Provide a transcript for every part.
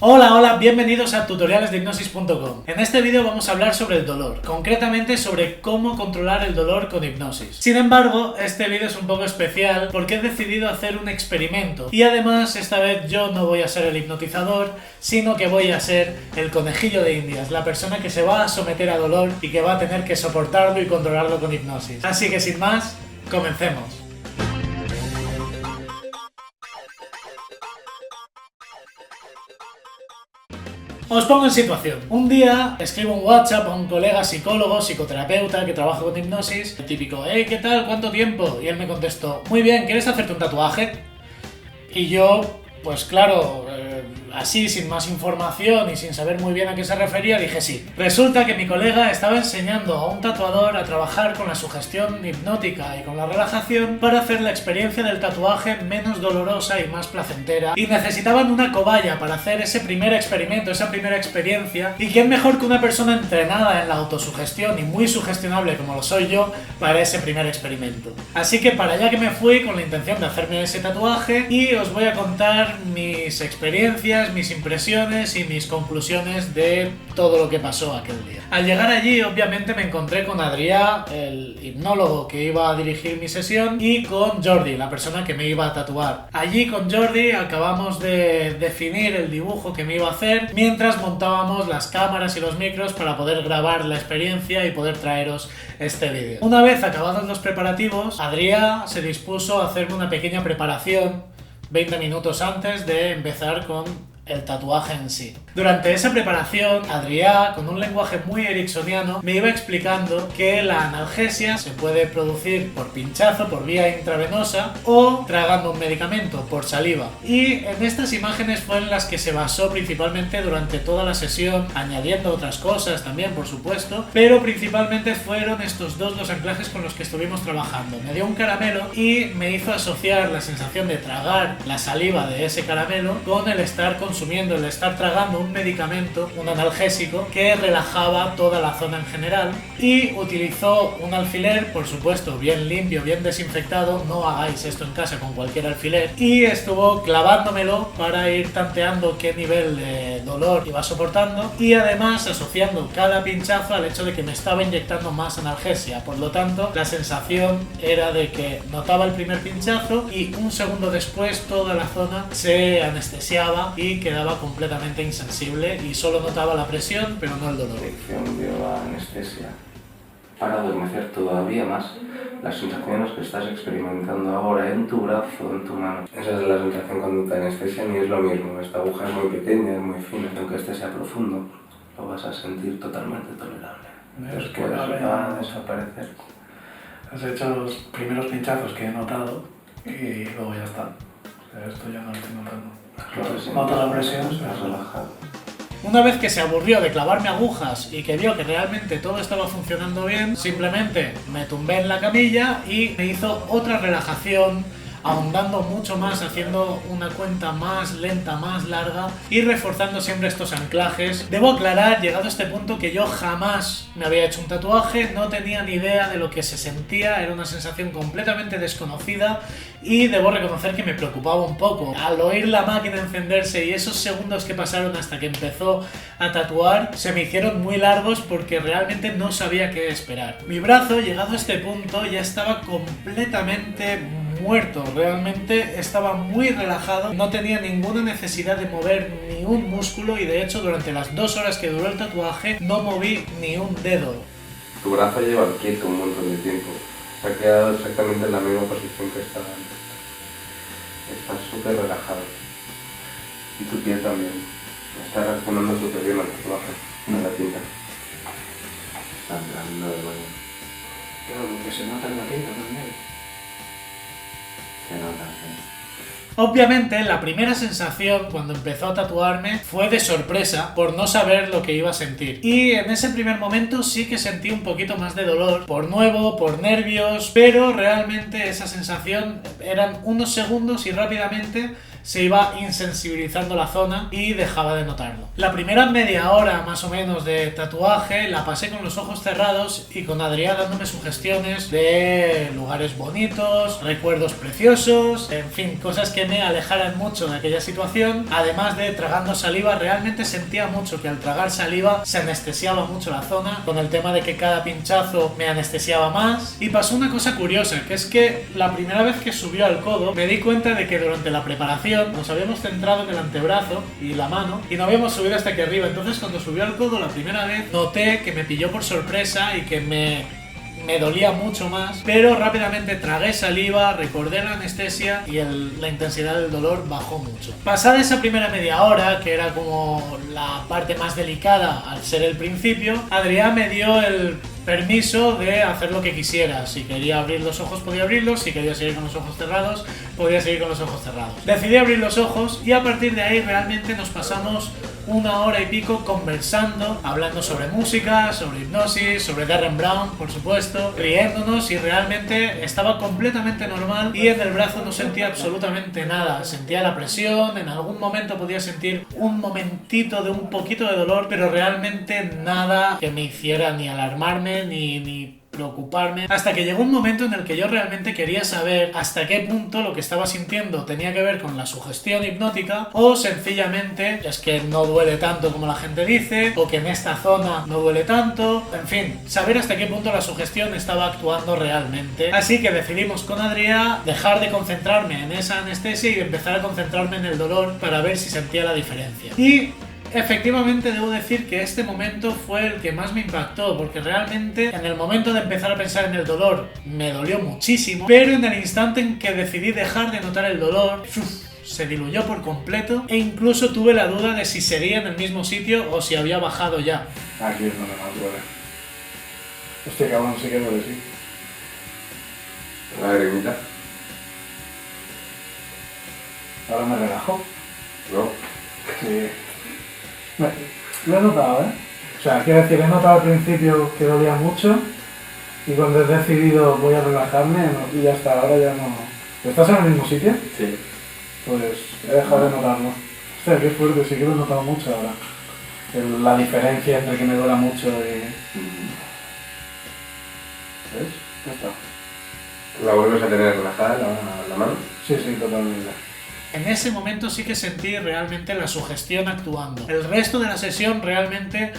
Hola, bienvenidos a tutorialesdehipnosis.com. En este vídeo vamos a hablar sobre el dolor, concretamente sobre cómo controlar el dolor con hipnosis. Sin embargo, este vídeo es un poco especial porque he decidido hacer un experimento y además esta vez yo no voy a ser el hipnotizador, sino que voy a ser el conejillo de Indias, la persona que se va a someter a dolor y que va a tener que soportarlo y controlarlo con hipnosis. Así que sin más, comencemos. Os pongo en situación. Un día escribo un WhatsApp a un colega psicólogo, psicoterapeuta que trabaja con hipnosis. El típico, hey, ¿qué tal? ¿Cuánto tiempo? Y él me contestó, muy bien, ¿quieres hacerte un tatuaje? Y yo, pues claro, así sin más información y sin saber muy bien a qué se refería, dije sí. Resulta que mi colega estaba enseñando a un tatuador a trabajar con la sugestión hipnótica y con la relajación para hacer la experiencia del tatuaje menos dolorosa y más placentera, y necesitaban una cobaya para hacer ese primer experimento, esa primera experiencia, y quién mejor que una persona entrenada en la autosugestión y muy sugestionable como lo soy yo para ese primer experimento. Así que para allá que me fui con la intención de hacerme ese tatuaje y os voy a contar mis experiencias, mis impresiones y mis conclusiones de todo lo que pasó aquel día. Al llegar allí, obviamente me encontré con Adrià, el hipnólogo que iba a dirigir mi sesión, y con Jordi, la persona que me iba a tatuar. Allí con Jordi acabamos de definir el dibujo que me iba a hacer mientras montábamos las cámaras y los micros para poder grabar la experiencia y poder traeros este vídeo. Una vez acabados los preparativos, Adrià se dispuso a hacerme una pequeña preparación 20 minutos antes de empezar con el tatuaje en sí. Durante esa preparación, Adrià, con un lenguaje muy ericksoniano, me iba explicando que la analgesia se puede producir por pinchazo, por vía intravenosa, o tragando un medicamento, por saliva. Y en estas imágenes fue en las que se basó principalmente durante toda la sesión, añadiendo otras cosas también, por supuesto, pero principalmente fueron estos dos los anclajes con los que estuvimos trabajando. Me dio un caramelo y me hizo asociar la sensación de tragar la saliva de ese caramelo con el estar consumiendo, el estar tragando un medicamento, un analgésico, que relajaba toda la zona en general, y utilizó un alfiler, por supuesto, bien limpio, bien desinfectado, no hagáis esto en casa con cualquier alfiler, y estuvo clavándomelo para ir tanteando qué nivel de dolor iba soportando, y además asociando cada pinchazo al hecho de que me estaba inyectando más analgesia. Por lo tanto, la sensación era de que notaba el primer pinchazo y un segundo después toda la zona se anestesiaba y quedaba completamente insensible y solo notaba la presión pero no el dolor. La inyección de la anestesia para adormecer todavía más las sensaciones que estás experimentando ahora en tu brazo, en tu mano. Esa es la sensación cuando te anestesian y es lo mismo. Esta aguja es muy pequeña, es muy fina, aunque este sea profundo, lo vas a sentir totalmente tolerable. Después va a desaparecer. Has hecho los primeros pinchazos que he notado y luego ya está. Esto ya no lo estoy notando. Noto la presión, se ha relajado. Una vez que se aburrió de clavarme agujas y que vio que realmente todo estaba funcionando bien, simplemente me tumbé en la camilla y me hizo otra relajación, ahondando mucho más, haciendo una cuenta más lenta, más larga y reforzando siempre estos anclajes. Debo aclarar, llegado a este punto, que yo jamás me había hecho un tatuaje, no tenía ni idea de lo que se sentía, era una sensación completamente desconocida y debo reconocer que me preocupaba un poco. Al oír la máquina encenderse y esos segundos que pasaron hasta que empezó a tatuar se me hicieron muy largos porque realmente no sabía qué esperar. Mi brazo, llegado a este punto, ya estaba completamente muerto, realmente estaba muy relajado, no tenía ninguna necesidad de mover ni un músculo y de hecho durante las 2 horas que duró el tatuaje no moví ni un dedo. Tu brazo lleva quieto un montón de tiempo, se ha quedado exactamente en la misma posición que estaba antes. Estás súper relajado y tu piel también, está reaccionando súper bien al tatuaje, a la tinta. Está entrando de nuevo. claro, lo que se nota en la tinta también. Se nota, sí. Obviamente la primera sensación cuando empezó a tatuarme fue de sorpresa por no saber lo que iba a sentir, y en ese primer momento sí que sentí un poquito más de dolor, por nuevo, por nervios, pero realmente esa sensación eran unos segundos y rápidamente se iba insensibilizando la zona y dejaba de notarlo. La primera media hora más o menos de tatuaje la pasé con los ojos cerrados y con Adrià dándome sugestiones de lugares bonitos, recuerdos preciosos, en fin, cosas que me alejaran mucho de aquella situación. Además de tragando saliva, realmente sentía mucho que al tragar saliva se anestesiaba mucho la zona, con el tema de que cada pinchazo me anestesiaba más. Y pasó una cosa curiosa, que es que la primera vez que subió al codo me di cuenta de que durante la preparación nos habíamos centrado en el antebrazo y la mano y no habíamos subido hasta aquí arriba. Entonces cuando subió al codo la primera vez noté que me pilló por sorpresa y que me dolía mucho más, pero rápidamente tragué saliva, recordé la anestesia y la intensidad del dolor bajó mucho. Pasada esa primera media hora, que era como la parte más delicada al ser el principio, Adrià me dio el permiso de hacer lo que quisiera. Si quería abrir los ojos podía abrirlos, si quería seguir con los ojos cerrados podía seguir con los ojos cerrados. Decidí abrir los ojos y a partir de ahí realmente nos pasamos 1 hora y pico conversando, hablando sobre música, sobre hipnosis, sobre Derren Brown, por supuesto, riéndonos, y realmente estaba completamente normal y en el brazo no sentía absolutamente nada. Sentía la presión, en algún momento podía sentir un momentito de un poquito de dolor, pero realmente nada que me hiciera ni alarmarme ni preocuparme, hasta que llegó un momento en el que yo realmente quería saber hasta qué punto lo que estaba sintiendo tenía que ver con la sugestión hipnótica o sencillamente es que no duele tanto como la gente dice, o que en esta zona no duele tanto, en fin, saber hasta qué punto la sugestión estaba actuando realmente. Así que decidimos con Adrià dejar de concentrarme en esa anestesia y empezar a concentrarme en el dolor para ver si sentía la diferencia. Y efectivamente debo decir que este momento fue el que más me impactó, porque realmente en el momento de empezar a pensar en el dolor me dolió muchísimo, pero en el instante en que decidí dejar de notar el dolor, se diluyó por completo e incluso tuve la duda de si sería en el mismo sitio o si había bajado ya. Aquí es donde más duele. Hostia, cabrón, sí que duele, sí. La lagrimita. Ahora me relajo. ¿No? Sí. Lo he notado, ¿eh? O sea, quiero decir, he notado al principio que dolía mucho y cuando he decidido voy a relajarme y ya está, ahora ya no... ¿Estás en el mismo sitio? Sí. Pues he dejado de notarlo. Hostia, qué fuerte, sí que lo he notado mucho ahora. La diferencia entre que me duela mucho y... ¿Ves? Ya está. ¿La vuelves a tener relajada la mano? Sí, sí, totalmente. En ese momento sí que sentí realmente la sugestión actuando. El resto de la sesión realmente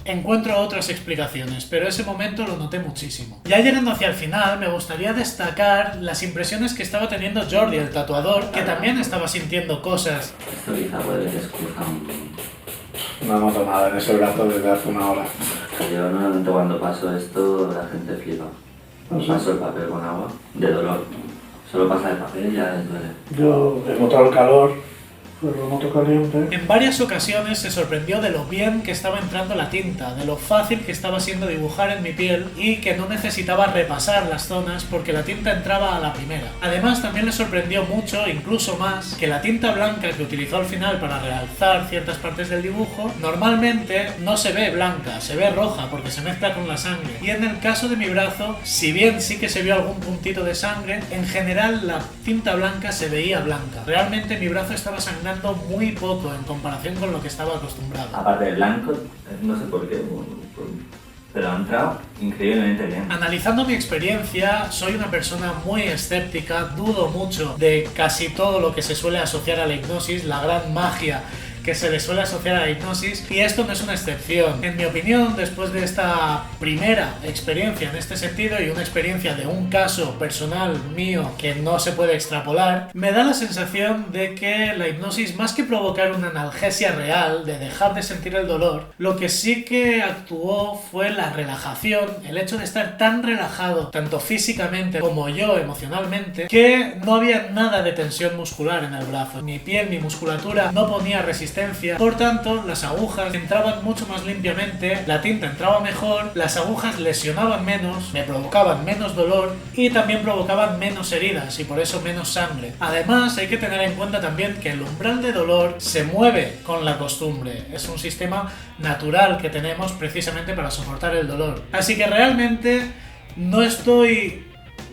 encuentro otras explicaciones, pero ese momento lo noté muchísimo. Ya llegando hacia el final, me gustaría destacar las impresiones que estaba teniendo Jordi, el tatuador, que también estaba sintiendo cosas. Esto quizá puede que escucha No noto nada en ese brazo desde hace 1 hora. Yo normalmente cuando paso esto la gente flipa. ¿Sí? Paso el papel con agua, de dolor. Solo pasa el papel y ya les duele. Yo he notado el calor, pero lo noto caliente. En varias ocasiones se sorprendió de lo bien que estaba entrando la tinta, de lo fácil que estaba siendo dibujar en mi piel y que no necesitaba repasar las zonas porque la tinta entraba a la primera. Además también le sorprendió mucho, incluso más, que la tinta blanca que utilizó al final para realzar ciertas partes del dibujo normalmente no se ve blanca, se ve roja porque se mezcla con la sangre. Y en el caso de mi brazo, si bien sí que se vio algún puntito de sangre, en general la tinta blanca se veía blanca. Realmente mi brazo estaba sangrando muy poco en comparación con lo que estaba acostumbrado. Aparte del blanco, no sé por qué, pero ha entrado increíblemente bien. Analizando mi experiencia, soy una persona muy escéptica, dudo mucho de casi todo lo que se suele asociar a la hipnosis, la gran magia que se le suele asociar a la hipnosis, y esto no es una excepción. En mi opinión, después de esta primera experiencia en este sentido y una experiencia de un caso personal mío que no se puede extrapolar, me da la sensación de que la hipnosis, más que provocar una analgesia real, de dejar de sentir el dolor, lo que sí que actuó fue la relajación, el hecho de estar tan relajado, tanto físicamente como yo emocionalmente, que no había nada de tensión muscular en el brazo. Mi piel, mi musculatura no ponía resistencia. Por tanto, las agujas entraban mucho más limpiamente, la tinta entraba mejor, las agujas lesionaban menos, me provocaban menos dolor y también provocaban menos heridas y por eso menos sangre. Además, hay que tener en cuenta también que el umbral de dolor se mueve con la costumbre. Es un sistema natural que tenemos precisamente para soportar el dolor. Así que realmente no estoy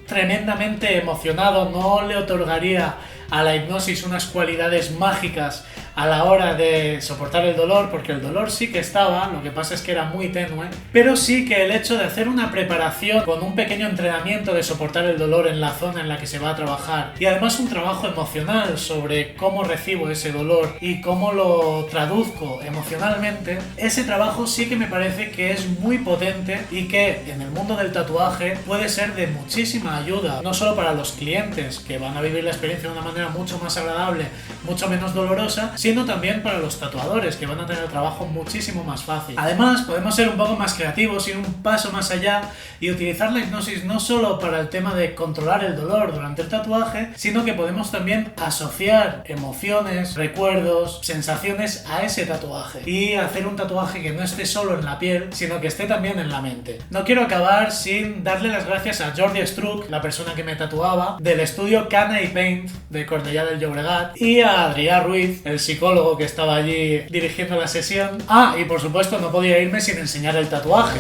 tremendamente emocionado, no le otorgaría a la hipnosis unas cualidades mágicas a la hora de soportar el dolor, porque el dolor sí que estaba, lo que pasa es que era muy tenue, pero sí que el hecho de hacer una preparación con un pequeño entrenamiento de soportar el dolor en la zona en la que se va a trabajar, y además un trabajo emocional sobre cómo recibo ese dolor y cómo lo traduzco emocionalmente, ese trabajo sí que me parece que es muy potente y que en el mundo del tatuaje puede ser de muchísima ayuda, no solo para los clientes que van a vivir la experiencia de una manera mucho más agradable, mucho menos dolorosa, sino también para los tatuadores, que van a tener el trabajo muchísimo más fácil. Además, podemos ser un poco más creativos, ir un paso más allá y utilizar la hipnosis no solo para el tema de controlar el dolor durante el tatuaje, sino que podemos también asociar emociones, recuerdos, sensaciones a ese tatuaje y hacer un tatuaje que no esté solo en la piel, sino que esté también en la mente. No quiero acabar sin darle las gracias a Jordi Struck, la persona que me tatuaba, del estudio Cana y Paint de Cornellà del Llobregat, y a Adrià Ruiz, el psicólogo que estaba allí dirigiendo la sesión. Ah, y por supuesto no podía irme sin enseñar el tatuaje.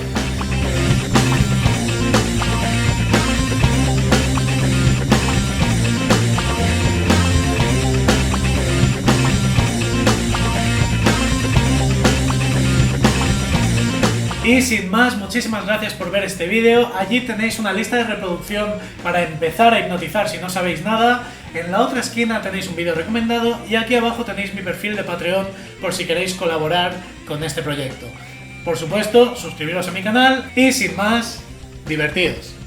Y sin más, muchísimas gracias por ver este vídeo. Allí tenéis una lista de reproducción para empezar a hipnotizar si no sabéis nada. En la otra esquina tenéis un vídeo recomendado y aquí abajo tenéis mi perfil de Patreon por si queréis colaborar con este proyecto. Por supuesto, suscribiros a mi canal y sin más, divertidos.